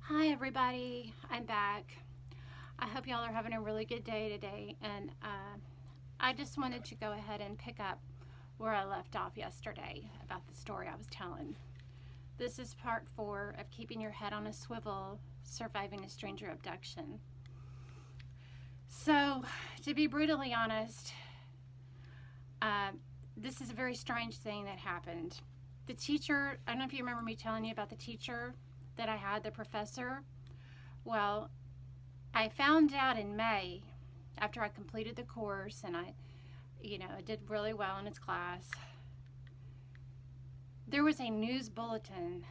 Hi everybody, I'm back. I hope y'all are having a really good day today, and I just wanted to go ahead and pick up where I left off yesterday about the story I was telling. This is part 4 of Keeping Your Head on a Swivel, Surviving a Stranger Abduction. So, to be brutally honest, this is a very strange thing that happened. The teacher, I don't know if you remember me telling you about the teacher that I had, the professor. Well, I found out in May after I completed the course and I did really well in its class. There was a news bulletin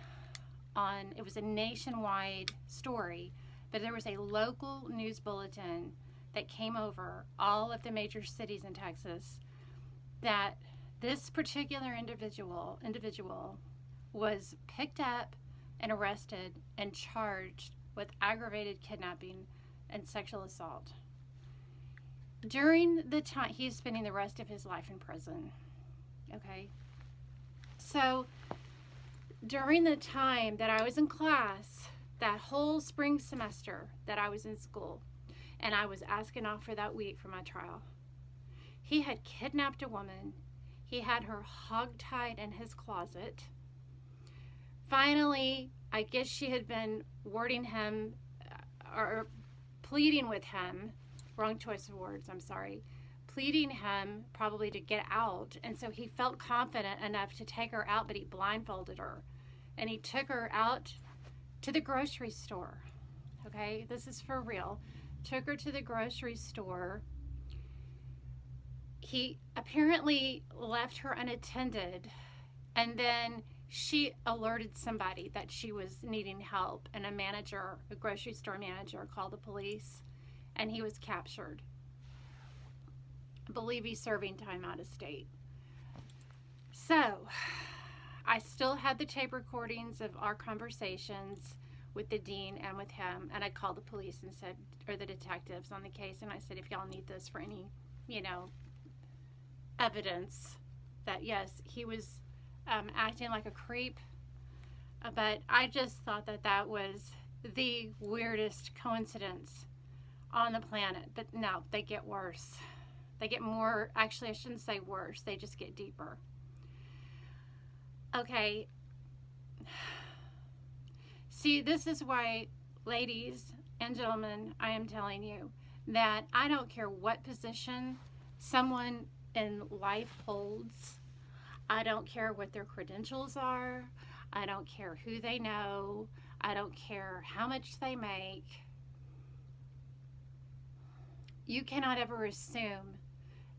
it was a nationwide story, but there was a local news bulletin that came over all of the major cities in Texas that this particular individual was picked up and arrested and charged with aggravated kidnapping and sexual assault. During the time, he's spending the rest of his life in prison. Okay? So, during the time that I was in class, that whole spring semester that I was in school, and I was asking off for that week for my trial, he had kidnapped a woman. He had her hogtied in his closet. Finally, I guess she had been wording him or pleading with him, wrong choice of words, I'm sorry, pleading him probably to get out. And so he felt confident enough to take her out, but he blindfolded her. And he took her out to the grocery store. Okay, this is for real. Took her to the grocery store. He apparently left her unattended, and then she alerted somebody that she was needing help, and a grocery store manager, called the police, and he was captured. I believe he's serving time out of state. So, I still had the tape recordings of our conversations with the dean and with him, and I called the police and said, or the detectives on the case, and I said, if y'all need this for any, evidence that yes, he was acting like a creep. But I just thought that was the weirdest coincidence on the planet. But no, they get worse. They get more, actually, I shouldn't say worse, they just get deeper. Okay. See, this is why, ladies and gentlemen, I am telling you that I don't care what position someone in life holds. I don't care what their credentials are. I don't care who they know. I don't care how much they make. You cannot ever assume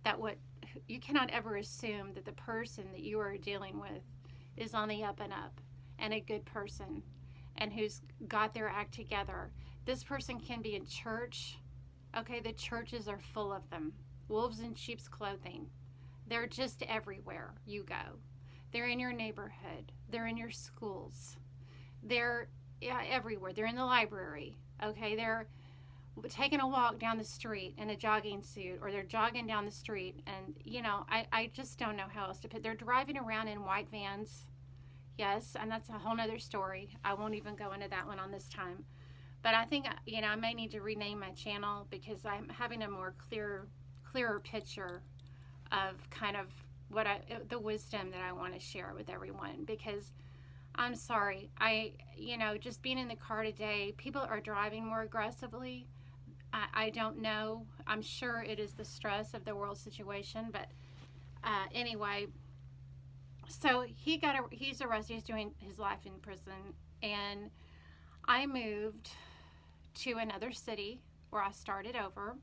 that the person that you are dealing with is on the up and up and a good person and who's got their act together. This person can be in church. Okay, the churches are full of them. Wolves in sheep's clothing. They're just everywhere you go. They're in your neighborhood. They're in your schools. They're everywhere. They're in the library. Okay, they're taking a walk down the street in a jogging suit, or they're jogging down the street, and I just don't know how else to put. They're driving around in white vans. Yes, and that's a whole nother story. I won't even go into that one on this time. But I think I may need to rename my channel because I'm having a more clearer picture of kind of the wisdom that I want to share with everyone. Because I'm sorry, just being in the car today, people are driving more aggressively. I don't know. I'm sure it is the stress of the world situation, but anyway. So he's arrested. He's doing his life in prison, and I moved to another city where I started over.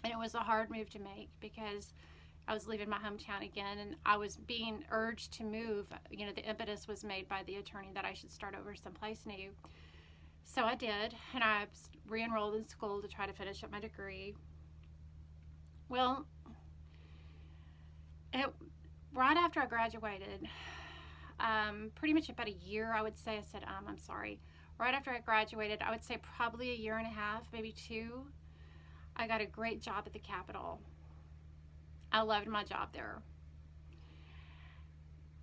And it was a hard move to make because I was leaving my hometown again, and I was being urged to move. The impetus was made by the attorney that I should start over someplace new. So I did, and I re-enrolled in school to try to finish up my degree. Well, right after I graduated, pretty much about a year, I would say, I said, I'm sorry. Right after I graduated, I would say probably a year and a half, maybe 2, I got a great job at the Capitol. I loved my job there.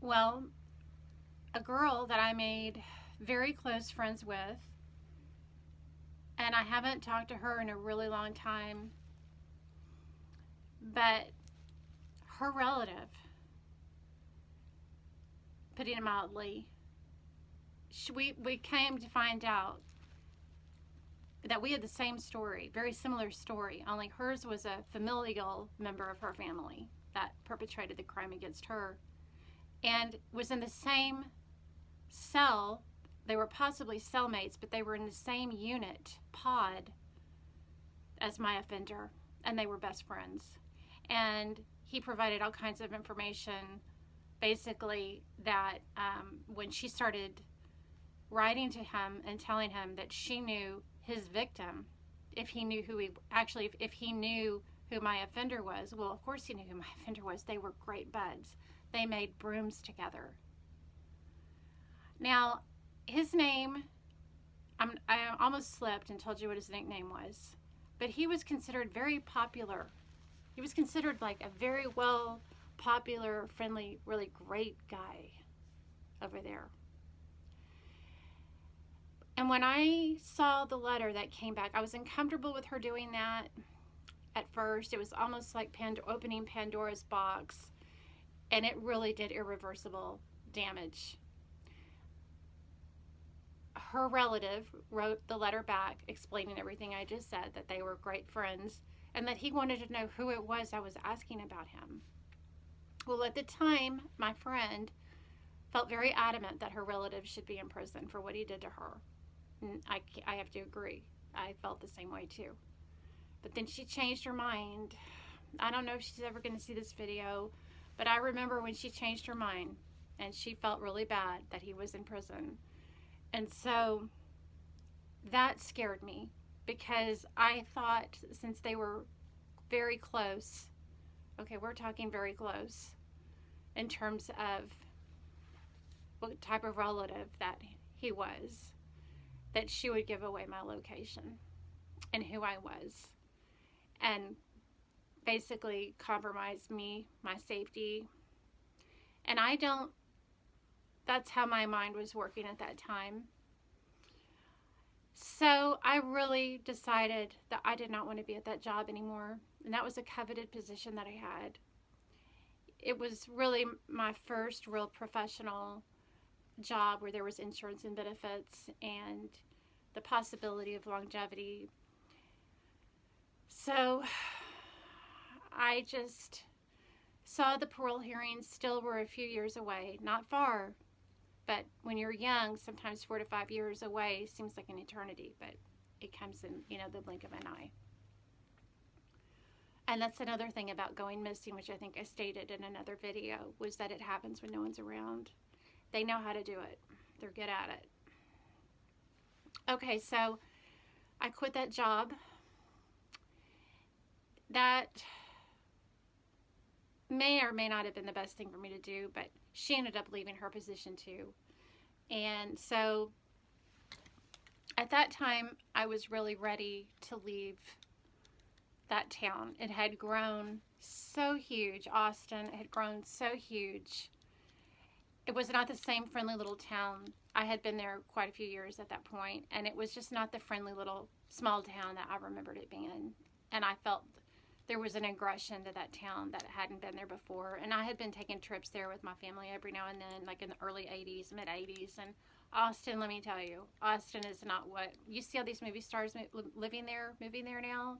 Well, a girl that I made very close friends with and I haven't talked to her in a really long time, but her relative, putting it mildly, we came to find out that we had the same story, very similar story, only hers was a familial member of her family that perpetrated the crime against her and was in the same cell. They were possibly cellmates, but they were in the same unit, pod, as my offender, and they were best friends. And he provided all kinds of information, basically, that when she started writing to him and telling him that she knew his victim, if he knew if he knew who my offender was, well, of course he knew who my offender was. They were great buds. They made brooms together. Now, his name, I almost slipped and told you what his nickname was, but he was considered very popular. He was considered like a very well popular, friendly, really great guy over there. And when I saw the letter that came back, I was uncomfortable with her doing that at first. It was almost like opening Pandora's box, and it really did irreversible damage. Her relative wrote the letter back explaining everything I just said, that they were great friends, and that he wanted to know who it was I was asking about him. Well, at the time, my friend felt very adamant that her relative should be in prison for what he did to her. And I have to agree. I felt the same way too. But then she changed her mind. I don't know if she's ever going to see this video, but I remember when she changed her mind and she felt really bad that he was in prison. And so that scared me, because I thought, since they were very close, okay, we're talking very close in terms of what type of relative that he was, that she would give away my location and who I was, and basically compromise me, my safety. And that's how my mind was working at that time. So I really decided that I did not want to be at that job anymore. And that was a coveted position that I had. It was really my first real professional job where there was insurance and benefits and the possibility of longevity. So I just saw the parole hearings still were a few years away, not far, but when you're young, sometimes 4 to 5 years away seems like an eternity, but it comes in, the blink of an eye. And that's another thing about going missing, which I think I stated in another video, was that it happens when no one's around. They know how to do it. They're good at it. Okay, so I quit that job. That may or may not have been the best thing for me to do, but she ended up leaving her position too. And so at that time, I was really ready to leave that town. It had grown so huge. Austin had grown so huge. It was not the same friendly little town. I had been there quite a few years at that point, and it was just not the friendly little small town that I remembered it being. And I felt there was an aggression to that town that hadn't been there before. And I had been taking trips there with my family every now and then, like in the early 80s, mid 80s. And Austin, let me tell you, Austin is not what you see all these movie stars moving there now.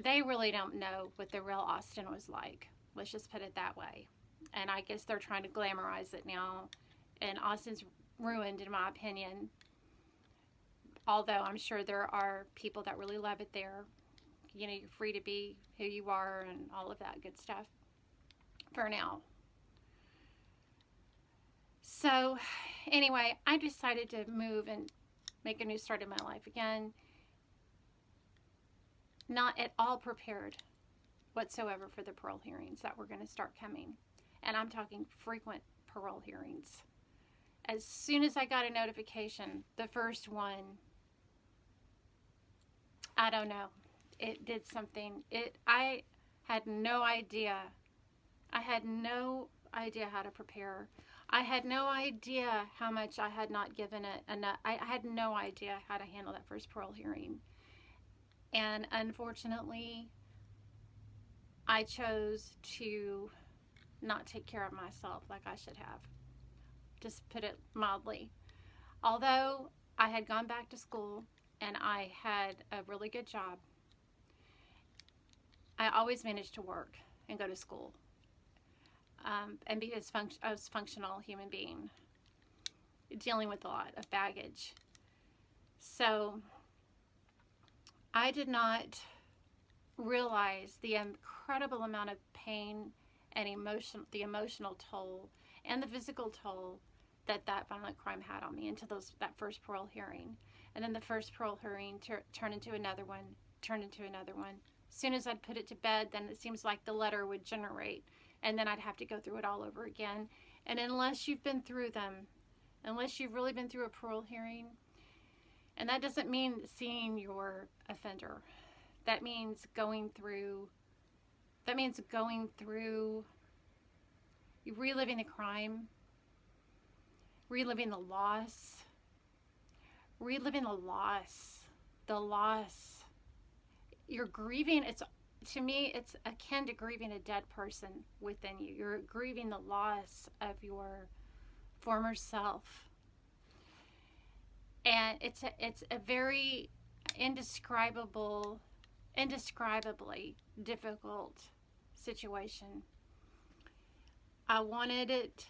They really don't know what the real Austin was like. Let's just put it that way. And I guess they're trying to glamorize it now. And Austin's ruined, in my opinion. Although I'm sure there are people that really love it there. You're free to be who you are and all of that good stuff for now. So anyway, I decided to move and make a new start in my life again. Not at all prepared whatsoever for the parole hearings that were going to start coming. And I'm talking frequent parole hearings. As soon as I got a notification, the first one, I don't know, it did something. I had no idea. I had no idea how to prepare. I had no idea how much I had not given it enough. I had no idea how to handle that first parole hearing. And unfortunately, I chose to not take care of myself like I should have. Just put it mildly. Although I had gone back to school and I had a really good job, I always managed to work and go to school, and be a functional human being, dealing with a lot of baggage. So I did not realize the incredible amount of pain and the emotional toll and the physical toll that violent crime had on me until that first parole hearing. And then the first parole hearing turned into another one, turned into another one. As soon as I'd put it to bed, then it seems like the letter would generate, and then I'd have to go through it all over again. And unless you've been through them, unless you've really been through a parole hearing, and that doesn't mean seeing your offender. That means going through reliving the crime, reliving the loss, the loss. You're grieving. To me, it's akin to grieving a dead person within you. You're grieving the loss of your former self. And it's a very indescribably difficult situation. I wanted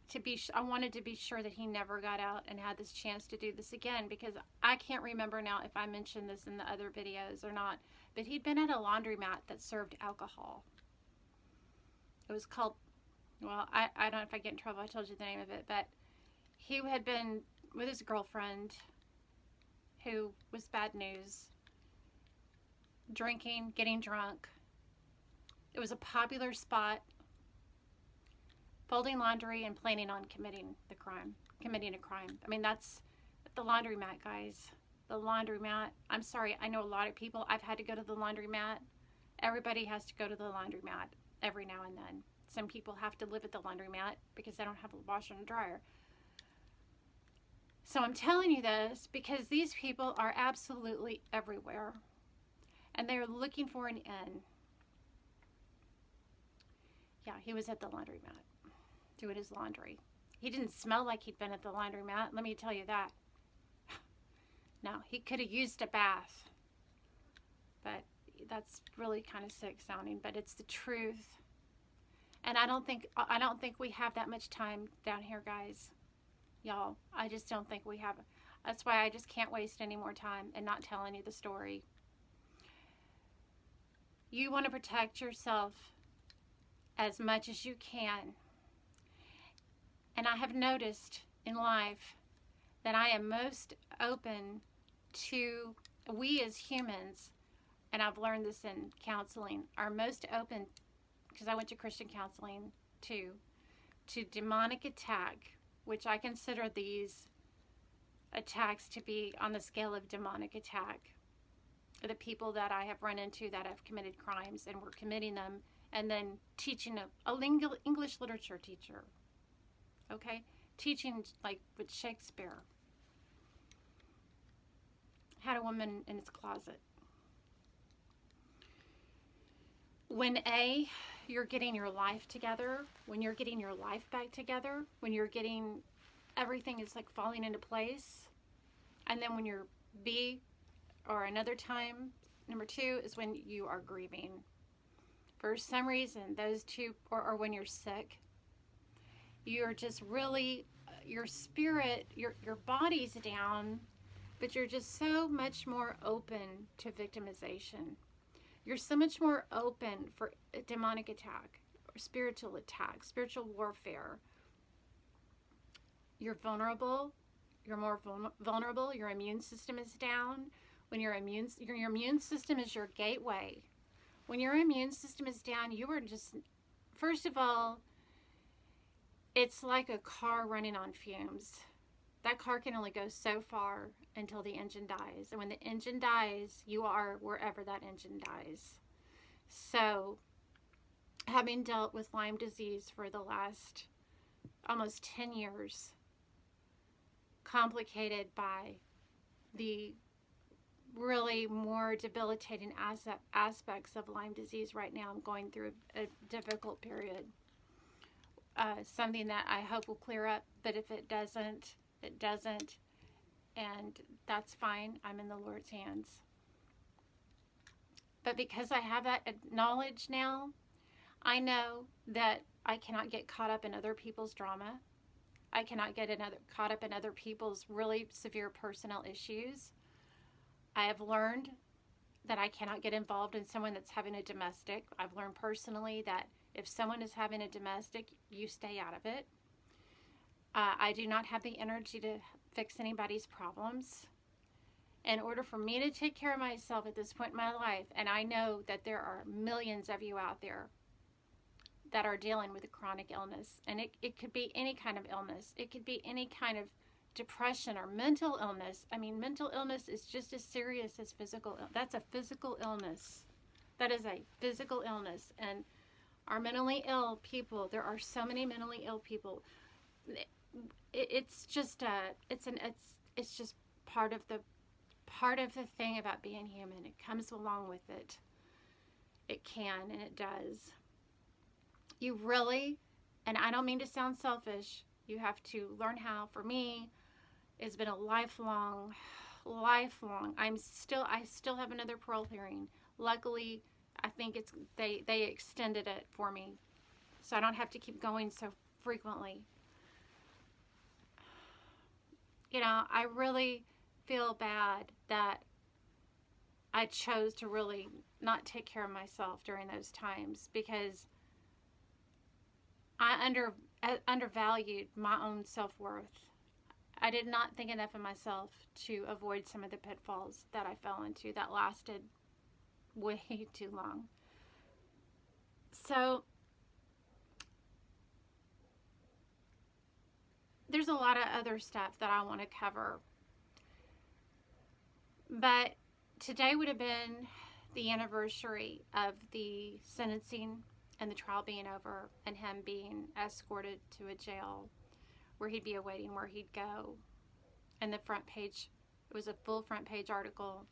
to be sure that he never got out and had this chance to do this again, because I can't remember now if I mentioned this in the other videos or not, but he'd been at a laundromat that served alcohol. It was called, well, I don't know if I get in trouble, I told you the name of it, but he had been with his girlfriend, who was bad news, drinking, getting drunk. It was a popular spot, folding laundry and planning on committing a crime. I mean, that's the laundromat, guys. The laundromat. I'm sorry, I know a lot of people. I've had to go to the laundromat. Everybody has to go to the laundromat every now and then. Some people have to live at the laundromat because they don't have a washer and dryer. So I'm telling you this because these people are absolutely everywhere, and they're looking for an end. Yeah, he was at the laundromat doing his laundry. He didn't smell like he'd been at the laundromat, let me tell you that. No, he could have used a bath. But that's really kind of sick sounding, but it's the truth. And I don't think we have that much time down here, guys. Y'all, I just don't think we have. That's why I just can't waste any more time and not telling you the story. You want to protect yourself as much as you can. And I have noticed in life that I am most open to, we as humans, and I've learned this in counseling, are most open, because I went to Christian counseling too, to demonic attack, which I consider these attacks to be on the scale of demonic attack. The people that I have run into that have committed crimes and were committing them, and then teaching a English literature teacher, okay? Teaching like with Shakespeare. Had a woman in his closet. When you're getting your life together, when you're getting your life back together, when you're getting, everything is like falling into place. And then when you're B, or another time, number 2 is when you are grieving. For some reason, those two, or when you're sick, you're just really, your spirit, your body's down, but you're just so much more open to victimization. You're so much more open for a demonic attack or spiritual attack, spiritual warfare. You're vulnerable. You're more vulnerable. Your immune system is down. When your immune system is your gateway. When your immune system is down, you are just, first of all, it's like a car running on fumes. That car can only go so far until the engine dies. And when the engine dies, you are wherever that engine dies. So, having dealt with Lyme disease for the last almost 10 years, complicated by the really more debilitating aspects of Lyme disease right now. I'm going through a difficult period. Something that I hope will clear up, but if it doesn't, it doesn't, and that's fine. I'm in the Lord's hands. But because I have that knowledge now, I know that I cannot get caught up in other people's drama. I cannot get caught up in other people's really severe personal issues. I have learned that I cannot get involved in someone that's having a domestic. I've learned personally that if someone is having a domestic, you stay out of it. I do not have the energy to fix anybody's problems. In order for me to take care of myself at this point in my life, and I know that there are millions of you out there that are dealing with a chronic illness, and it could be any kind of illness. It could be any kind of depression or mental illness. I mean, mental illness is just as serious as physical. That's a physical illness. That is a physical illness. And our mentally ill people, there are so many mentally ill people. It's just part of the thing about being human. It comes along with it. It can, and it does. You really, and I don't mean to sound selfish, you have to learn how. For me, it's been a lifelong. I still have another parole hearing. Luckily, I think they extended it for me, so I don't have to keep going so frequently. I really feel bad that I chose to really not take care of myself during those times, because I undervalued my own self-worth. I did not think enough of myself to avoid some of the pitfalls that I fell into that lasted way too long. So there's a lot of other stuff that I want to cover. But today would have been the anniversary of the sentencing and the trial being over, and him being escorted to a jail where he'd be awaiting where he'd go. And the front page, it was a full front page article.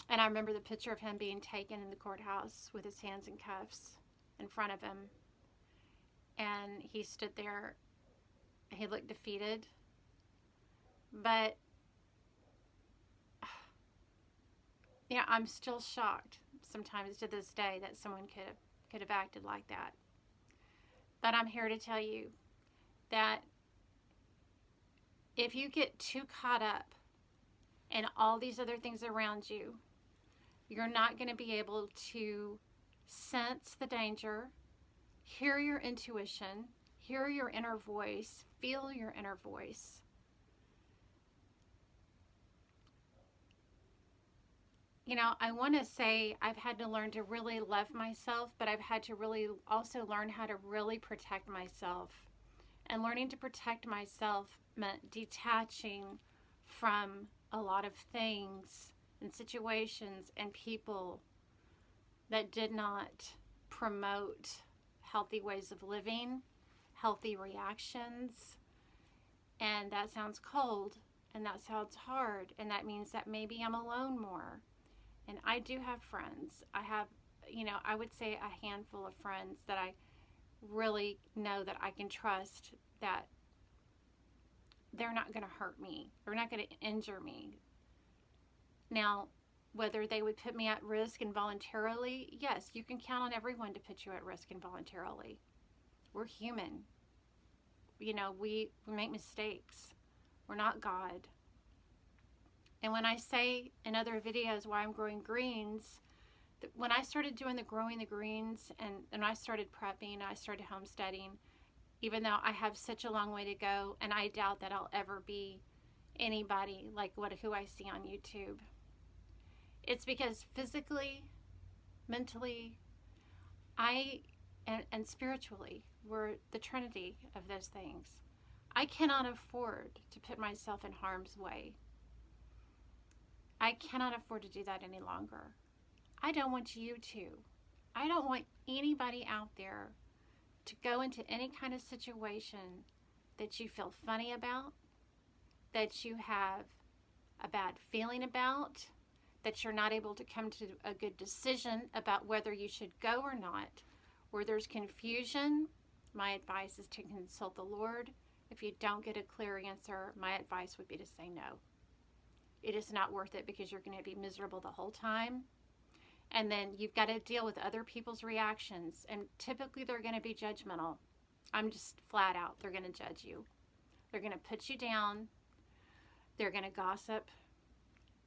And I remember the picture of him being taken in the courthouse with his hands in cuffs in front of him. And he stood there. He looked defeated. But I'm still shocked sometimes to this day that someone could have acted like that. But I'm here to tell you that if you get too caught up in all these other things around you, you're not going to be able to sense the danger, hear your intuition, hear your inner voice, feel your inner voice. I want to say I've had to learn to really love myself, but I've had to really also learn how to really protect myself. And learning to protect myself meant detaching from a lot of things and situations and people that did not promote healthy ways of living, healthy reactions. And that sounds cold, and that sounds hard, and that means that maybe I'm alone more. And I do have friends. I have, I would say a handful of friends that I really know that I can trust, that they're not going to hurt me. They're not going to injure me. Now, whether they would put me at risk involuntarily, yes, you can count on everyone to put you at risk involuntarily. We're human. We make mistakes. We're not God. And when I say in other videos why I'm growing greens, when I started doing the growing the greens and I started prepping, I started homesteading, even though I have such a long way to go, and I doubt that I'll ever be anybody like who I see on YouTube. It's because physically, mentally, and spiritually, we're the trinity of those things. I cannot afford to put myself in harm's way. I cannot afford to do that any longer. I don't want you to. I don't want anybody out there to go into any kind of situation that you feel funny about, that you have a bad feeling about, that you're not able to come to a good decision about whether you should go or not, where there's confusion, my advice is to consult the Lord. If you don't get a clear answer, my advice would be to say no. It is not worth it because you're going to be miserable the whole time. And then you've got to deal with other people's reactions. And typically they're going to be judgmental. I'm just flat out. They're going to judge you. They're going to put you down. They're going to gossip.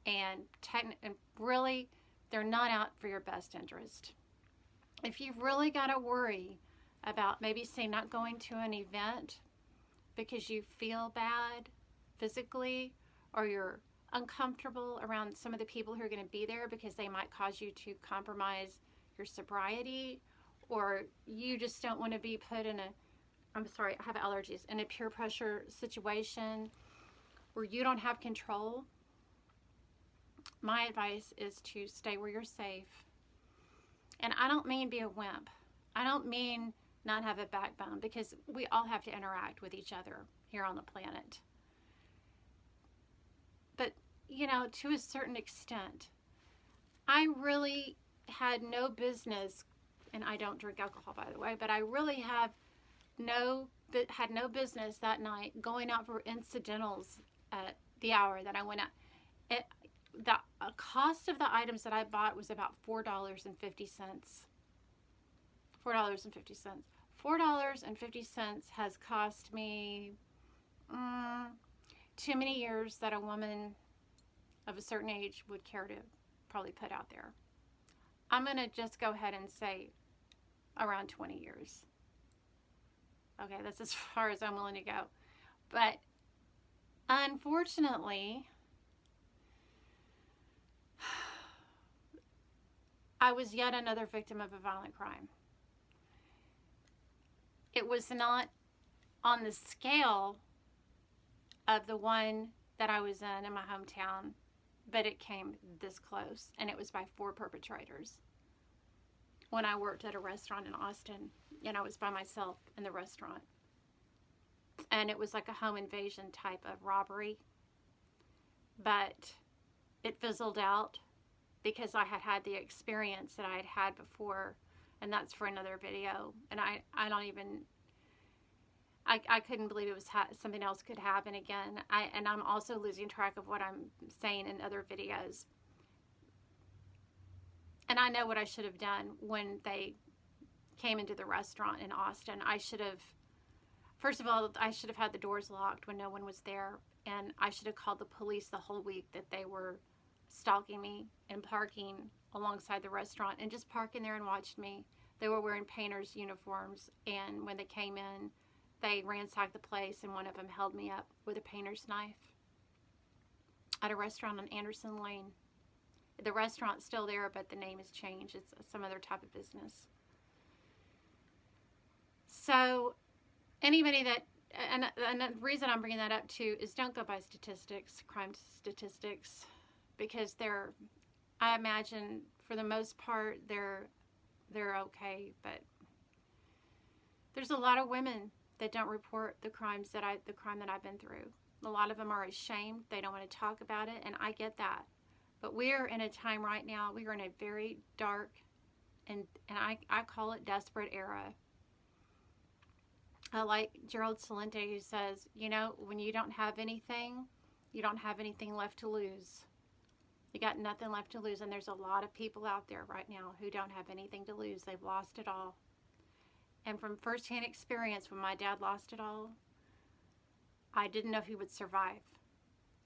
And really, they're not out for your best interest. If you've really got to worry about maybe, say, not going to an event because you feel bad physically, or you're uncomfortable around some of the people who are going to be there because they might cause you to compromise your sobriety, or you just don't want to be put in I have allergies, in a peer pressure situation where you don't have control, my advice is to stay where you're safe. And I don't mean be a wimp. I don't mean not have a backbone, because we all have to interact with each other here on the planet. But, to a certain extent, I really had no business, and I don't drink alcohol, by the way, but I really had no business that night going out for incidentals at the hour that I went out. The cost of the items that I bought was about $4.50. $4.50. $4.50 has cost me too many years that a woman of a certain age would care to probably put out there. I'm going to just go ahead and say around 20 years. Okay, that's as far as I'm willing to go. But unfortunately, I was yet another victim of a violent crime. It was not on the scale of the one that I was in my hometown, but it came this close, and it was by 4 perpetrators. When I worked at a restaurant in Austin, and I was by myself in the restaurant, and it was like a home invasion type of robbery, but it fizzled out because I had had the experience that I had had before, and that's for another video. And I don't even, I couldn't believe it was something else could happen again. And I'm also losing track of what I'm saying in other videos. And I know what I should have done when they came into the restaurant in Austin. First of all, I should have had the doors locked when no one was there. And I should have called the police the whole week that they were stalking me and parking alongside the restaurant and just parking there and watched me. They were wearing painters' uniforms, and when they came in, they ransacked the place, and one of them held me up with a painter's knife at a restaurant on Anderson Lane. The restaurant's still there, but the name has changed. It's some other type of business. So anybody that, and the reason I'm bringing that up too is don't go by statistics, crime statistics, because I imagine for the most part they're okay, but there's a lot of women that don't report the crime that I've been through. A lot of them are ashamed. They don't want to talk about it, and I get that. But we're in a time right now, we are in a very dark and I call it desperate era. I like Gerald Celente, who says, when you don't have anything, you don't have anything left to lose. You got nothing left to lose. And there's a lot of people out there right now who don't have anything to lose. They've lost it all. And from firsthand experience, when my dad lost it all, I didn't know if he would survive.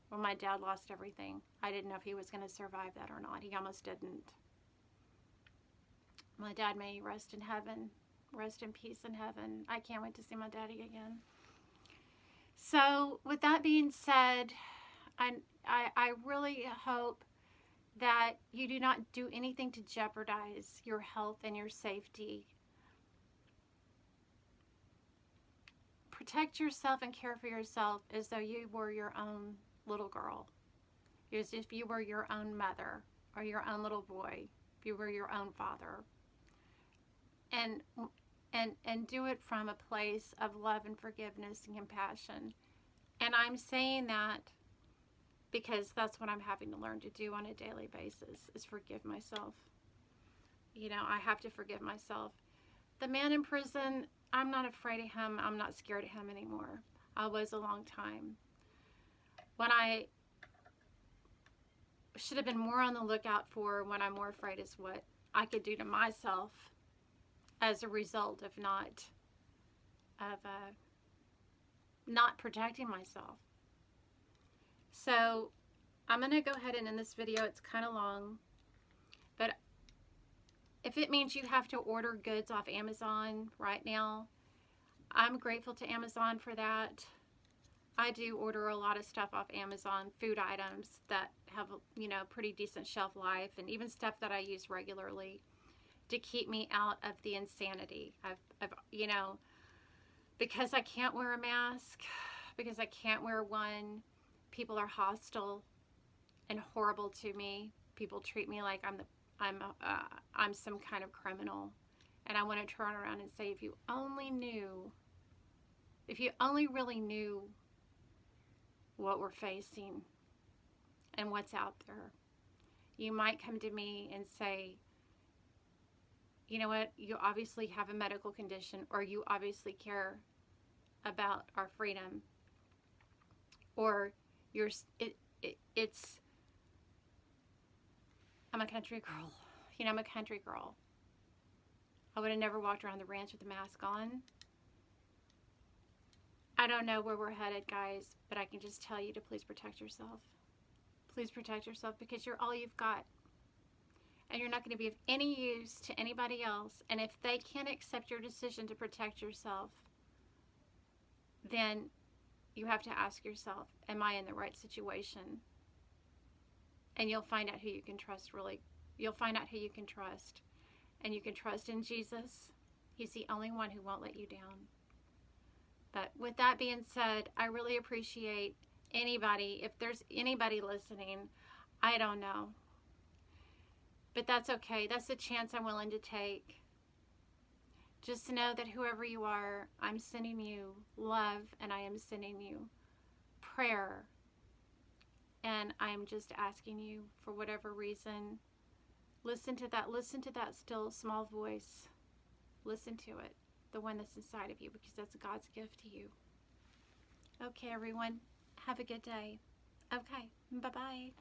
When my dad lost everything, I didn't know if he was going to survive that or not. He almost didn't. My dad may rest in heaven, rest in peace in heaven. I can't wait to see my daddy again. So with that being said, I really hope that you do not do anything to jeopardize your health and your safety. Protect yourself and care for yourself as though you were your own little girl, as if you were your own mother or your own little boy, if you were your own father. And and do it from a place of love and forgiveness and compassion. And I'm saying that because that's what I'm having to learn to do on a daily basis, is forgive myself. You know, I have to forgive myself. The man in prison, I'm not afraid of him. I'm not scared of him anymore. I was a long time. What I should have been more on the lookout for, what I'm more afraid, is what I could do to myself as a result of not protecting myself. So I'm going to go ahead and end this video. It's kind of long, but if it means you have to order goods off Amazon right now, I'm grateful to Amazon for that. I do order a lot of stuff off Amazon, food items that have, you know, pretty decent shelf life, and even stuff that I use regularly to keep me out of the insanity. I've you know, because I can't wear a mask, because I can't wear one, people are hostile and horrible to me. People treat me like I'm some kind of criminal, and I want to turn around and say, if you only really knew what we're facing and what's out there, you might come to me and say, you know what, you obviously have a medical condition, or you obviously care about our freedom, or it's I'm a country girl. You know, I'm a country girl. I would have never walked around the ranch with a mask on. I don't know where we're headed, guys, but I can just tell you to please protect yourself. Please protect yourself, because you're all you've got. And you're not going to be of any use to anybody else. And if they can't accept your decision to protect yourself, then you have to ask yourself, am I in the right situation? And you'll find out who you can trust, really. You'll find out who you can trust. And you can trust in Jesus. He's the only one who won't let you down. But with that being said, I really appreciate anybody, if there's anybody listening, I don't know. But that's okay. That's a chance I'm willing to take. Just know that whoever you are, I'm sending you love, and I am sending you prayer. And I'm just asking you, for whatever reason, listen to that still small voice. Listen to it, the one that's inside of you, because that's God's gift to you. Okay, everyone, have a good day. Okay, bye-bye.